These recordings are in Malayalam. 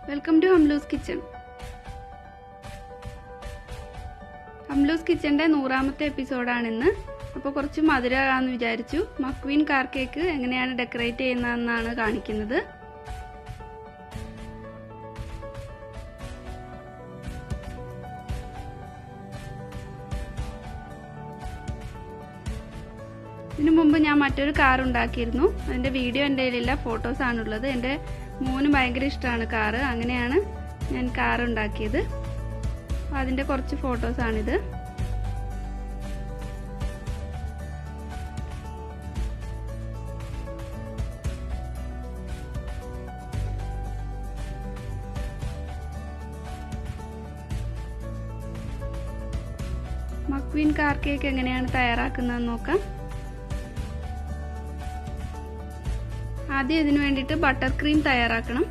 Welcome to Hamloo's kitchen. Hamloo's കിച്ചൻ്റെ 100ാമത്തെ എപ്പിസോഡാണിന്ന്. അപ്പോൾ കുറച്ച് മധുരമാണെന്ന് വിചാരിച്ചു. മക്വീൻ കാർ കേക്ക് എങ്ങനെയാണ് ഡെക്കറേറ്റ് ചെയ്യുന്നതെന്നാണ് കാണിക്കുന്നത്. ഇതിനു മുമ്പ് ഞാൻ മറ്റൊരു കാർ ഉണ്ടാക്കിയിരുന്നു. അതിൻ്റെ വീഡിയോ എൻ്റെ കയ്യിലില്ല, ഫോട്ടോസാണുള്ളത്. എൻ്റെ മോന് ഭയങ്കര ഇഷ്ടമാണ് കാറ്. അങ്ങനെയാണ് ഞാൻ കാർ ഉണ്ടാക്കിയത്. അതിൻ്റെ കുറച്ച് ഫോട്ടോസാണിത്. മക്വീൻ കാർ കേക്ക് എങ്ങനെയാണ് തയ്യാറാക്കുന്നതെന്ന് നോക്കാം. ആദ്യം ഇതിനു വേണ്ടിയിട്ട് ബട്ടർ ക്രീം തയ്യാറാക്കണം.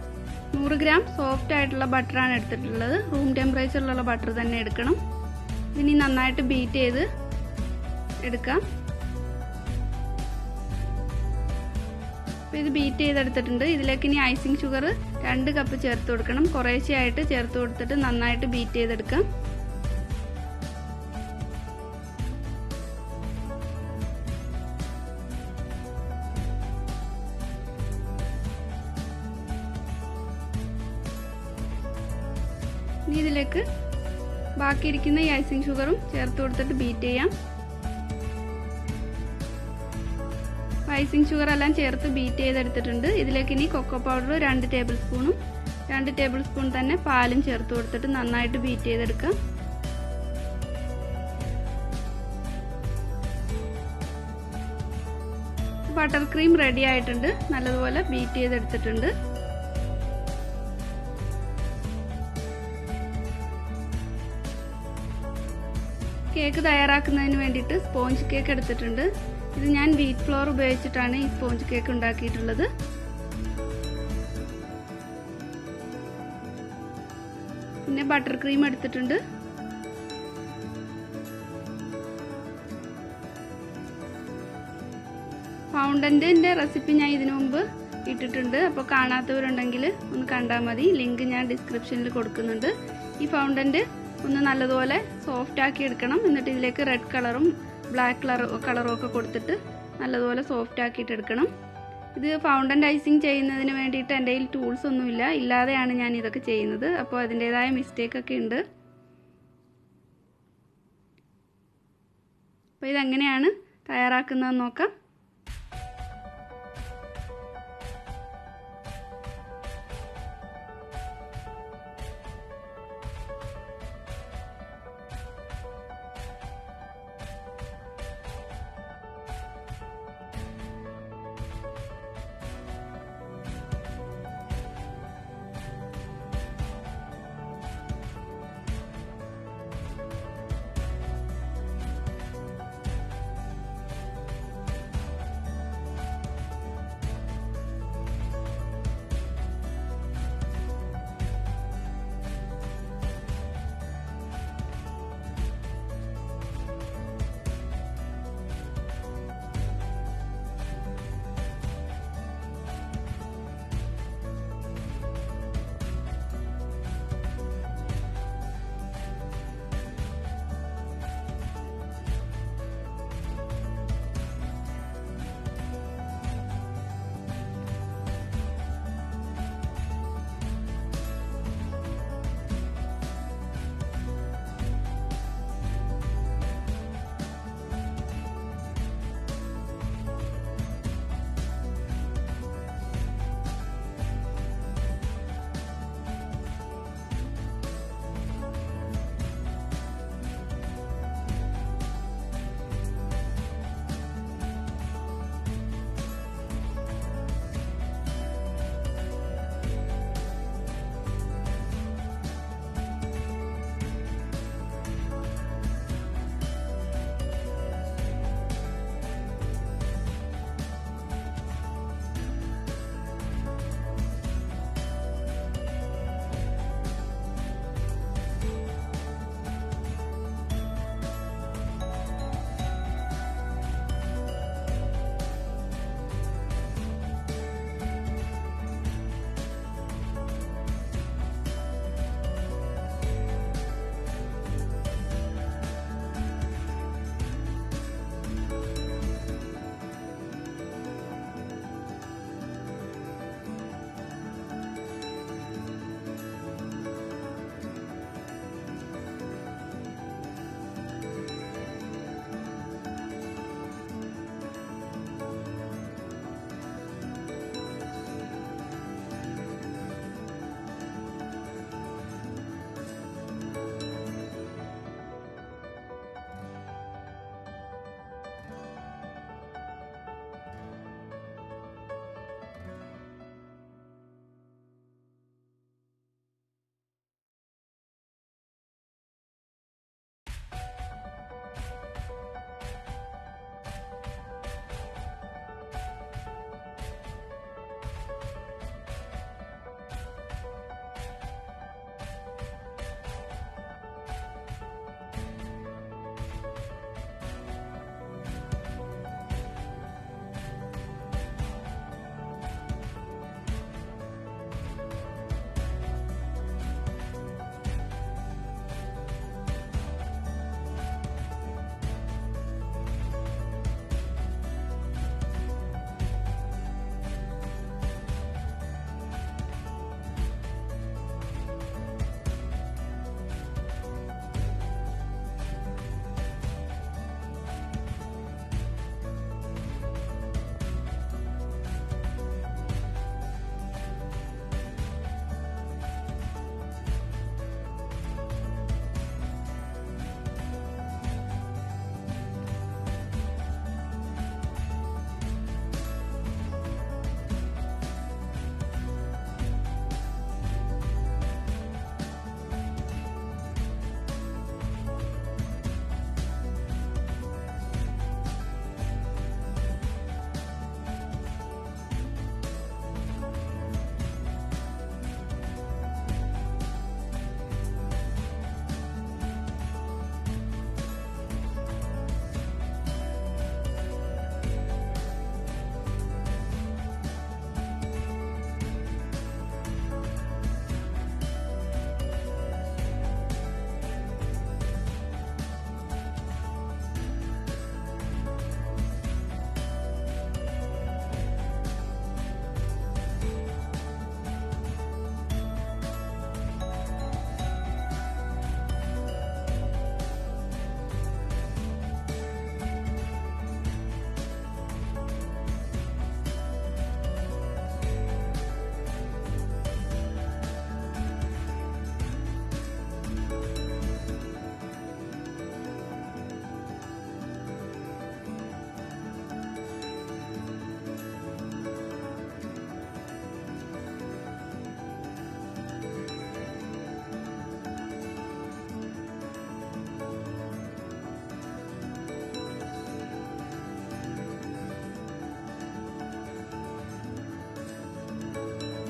100 ഗ്രാം സോഫ്റ്റ് ആയിട്ടുള്ള ബട്ടറാണ് എടുത്തിട്ടുള്ളത്. റൂം ടെമ്പറേച്ചറിലുള്ള ബട്ടർ തന്നെ എടുക്കണം. ഇതിനി നന്നായിട്ട് ബീറ്റ് ചെയ്ത് എടുക്കാം. അപ്പോൾ ഇത് ബീറ്റ് ചെയ്തെടുത്തിട്ടുണ്ട്. ഇതിലേക്ക് ഇനി ഐസിങ് ഷുഗർ 2 കപ്പ് ചേർത്ത് കൊടുക്കണം. കുറേശ്ശെയായിട്ട് ചേർത്ത് കൊടുത്തിട്ട് നന്നായിട്ട് ബീറ്റ് ചെയ്തെടുക്കാം. ഇനി ഇതിലേക്ക് ബാക്കിയിരിക്കുന്ന ഈ ഐസിങ് ഷുഗറും ചേർത്ത് കൊടുത്തിട്ട് ബീറ്റ് ചെയ്യാം. ഐസിങ് ഷുഗർ എല്ലാം ചേർത്ത് ബീറ്റ് ചെയ്തെടുത്തിട്ടുണ്ട്. ഇതിലേക്ക് ഇനി കൊക്കോ പൗഡർ 2 ടേബിൾ സ്പൂണും 2 ടേബിൾ സ്പൂൺ തന്നെ പാലും ചേർത്ത് കൊടുത്തിട്ട് നന്നായിട്ട് ബീറ്റ് ചെയ്തെടുക്കാം. ബട്ടർ ക്രീം റെഡി ആയിട്ടുണ്ട്. നല്ലതുപോലെ ബീറ്റ് ചെയ്തെടുത്തിട്ടുണ്ട്. കേക്ക് തയ്യാറാക്കുന്നതിന് വേണ്ടിയിട്ട് സ്പോഞ്ച് കേക്ക് എടുത്തിട്ടുണ്ട്. ഇത് ഞാൻ വീറ്റ് ഫ്ലോർ ഉപയോഗിച്ചിട്ടാണ് ഈ സ്പോഞ്ച് കേക്ക് ഉണ്ടാക്കിയിട്ടുള്ളത്. പിന്നെ ബട്ടർ ക്രീം എടുത്തിട്ടുണ്ട്. ഫൗണ്ടന്റിന്റെ റെസിപ്പി ഞാൻ ഇതിനു മുമ്പ് ഇട്ടിട്ടുണ്ട്. അപ്പോൾ കാണാത്തവരുണ്ടെങ്കിൽ ഒന്ന് കണ്ടാൽ മതി. ലിങ്ക് ഞാൻ ഡിസ്ക്രിപ്ഷനിൽ കൊടുക്കുന്നുണ്ട്. ഈ ഫൗണ്ടന്റ് ഒന്ന് നല്ലതുപോലെ സോഫ്റ്റ് ആക്കി എടുക്കണം. എന്നിട്ട് ഇതിലേക്ക് റെഡ് കളറും ബ്ലാക്ക് കളറും ഒക്കെ കൊടുത്തിട്ട് നല്ലതുപോലെ സോഫ്റ്റ് ആക്കിയിട്ട് എടുക്കണം. ഇത് ഫൗണ്ടന്റ് ഐസിങ് ചെയ്യുന്നതിന് വേണ്ടിയിട്ട് എൻ്റെ കയ്യിൽ ടൂൾസ് ഒന്നുമില്ല. ഇല്ലാതെയാണ് ഞാൻ ഇതൊക്കെ ചെയ്യുന്നത്. അപ്പോൾ അതിൻ്റെതായ മിസ്റ്റേക്ക് ഒക്കെ ഉണ്ട്. അപ്പോൾ ഇതെങ്ങനെയാണ് തയ്യാറാക്കുന്നതെന്ന് നോക്കാം.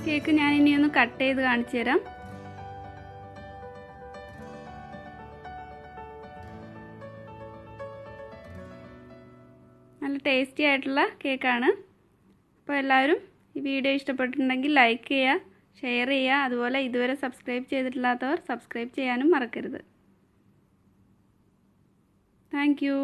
കേക്ക് ഞാൻ ഇനി ഒന്ന് കട്ട് ചെയ്ത് കാണിച്ചു തരാം. നല്ല ടേസ്റ്റി ആയിട്ടുള്ള കേക്കാണ്. അപ്പോൾ എല്ലാവരും ഈ വീഡിയോ ഇഷ്ടപ്പെട്ടിട്ടുണ്ടെങ്കിൽ ലൈക്ക് ചെയ്യുക, ഷെയർ ചെയ്യുക. അതുപോലെ ഇതുവരെ സബ്സ്ക്രൈബ് ചെയ്തിട്ടില്ലാത്തവർ സബ്സ്ക്രൈബ് ചെയ്യാനും മറക്കരുത്. Thank you.